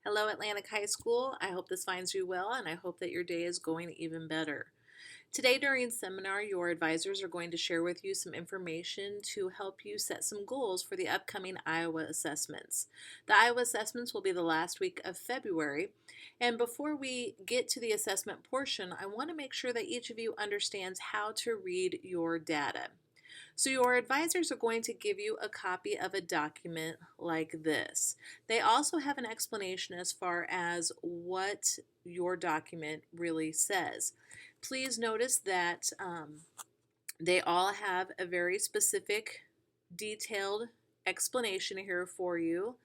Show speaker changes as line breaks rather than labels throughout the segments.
Hello, Atlantic High School. I hope this finds you well, and I hope that your day is going even better. Today during seminar, your advisors are going to share with you some information to help you set some goals for the upcoming Iowa assessments. The Iowa assessments will be the last week of February, and before we get to the assessment portion, I want to make sure that each of you understands how to read your data. So your advisors are going to give you a copy of a document like this. They also have an explanation as far as what your document really says. Please notice that they all have a very specific, detailed explanation here for you.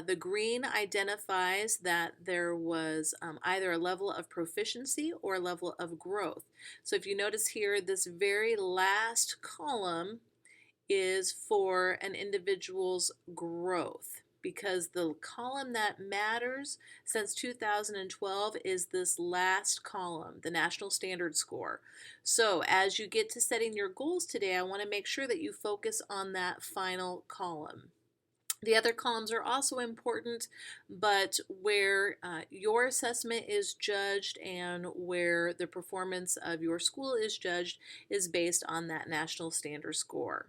The green identifies that there was either a level of proficiency or a level of growth. So if you notice here, this very last column is for an individual's growth because the column that matters since 2012 is this last column, the National Standard Score. So as you get to setting your goals today, I want to make sure that you focus on that final column. The other columns are also important, but where your assessment is judged and where the performance of your school is judged is based on that National Standard Score.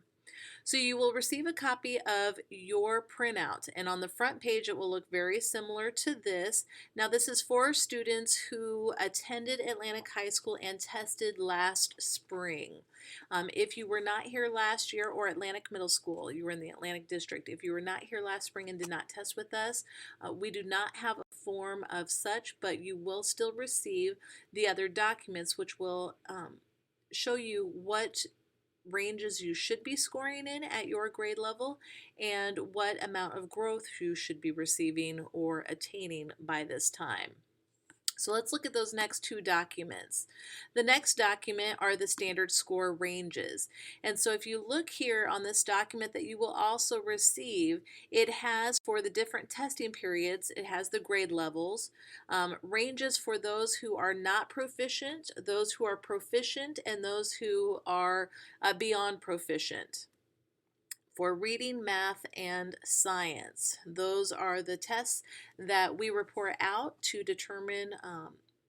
So you will receive a copy of your printout, and on the front page it will look very similar to this. Now this is for students who attended Atlantic High School and tested last spring. If you were not here last year, or Atlantic Middle School, you were in the Atlantic District, if you were not here last spring and did not test with us, we do not have a form of such, but you will still receive the other documents which will show you what ranges you should be scoring in at your grade level and what amount of growth you should be receiving or attaining by this time. So let's look at those next two documents. The next document are the standard score ranges. And so if you look here on this document that you will also receive, it has for the different testing periods, it has the grade levels, ranges for those who are not proficient, those who are proficient, and those who are beyond proficient. For reading, math, and science. Those are the tests that we report out to determine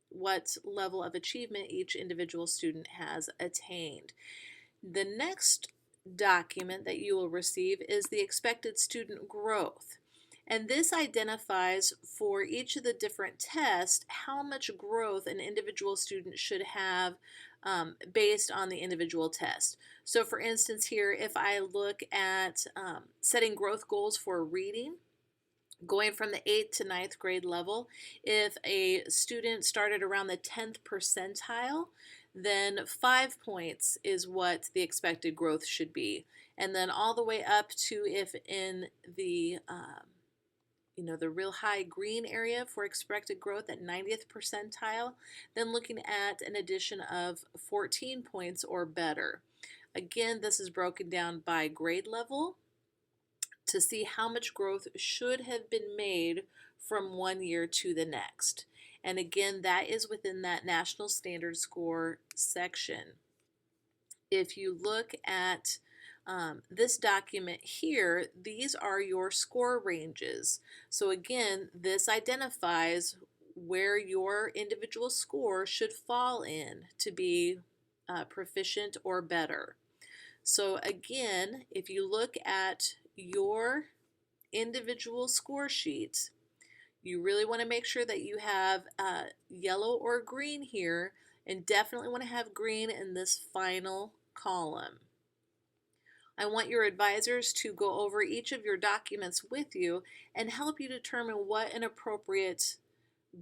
what level of achievement each individual student has attained. The next document that you will receive is the expected student growth. And this identifies for each of the different tests how much growth an individual student should have based on the individual test. So for instance here, if I look at setting growth goals for reading, going from the 8th to ninth grade level, if a student started around the 10th percentile, then 5 points is what the expected growth should be. And then all the way up to if in the the real high green area for expected growth at 90th percentile, then looking at an addition of 14 points or better. Again, this is broken down by grade level to see how much growth should have been made from one year to the next. And again, that is within that National Standard Score section. If you look at this document here, these are your score ranges. So again, this identifies where your individual score should fall in to be proficient or better. So again, if you look at your individual score sheet, you really want to make sure that you have yellow or green here, and definitely want to have green in this final column. I want your advisors to go over each of your documents with you and help you determine what an appropriate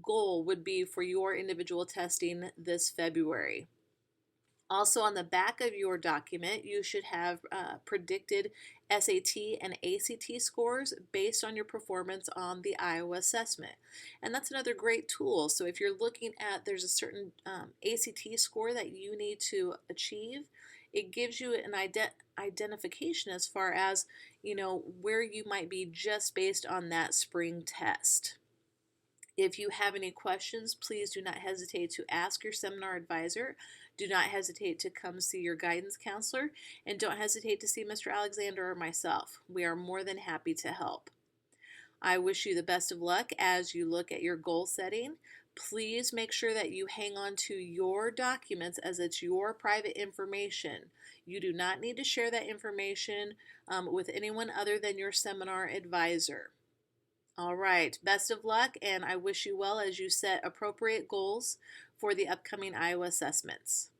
goal would be for your individual testing this February. Also on the back of your document, you should have predicted SAT and ACT scores based on your performance on the Iowa assessment. And that's another great tool. So if you're looking at there's a certain ACT score that you need to achieve, it gives you an identification as far as where you might be just based on that spring test. If you have any questions, please do not hesitate to ask your seminar advisor. Do not hesitate to come see your guidance counselor, and don't hesitate to see Mr. Alexander or myself. We are more than happy to help. I wish you the best of luck as you look at your goal setting. Please make sure that you hang on to your documents as it's your private information. You do not need to share that information with anyone other than your seminar advisor. All right, best of luck, and I wish you well as you set appropriate goals for the upcoming Iowa assessments.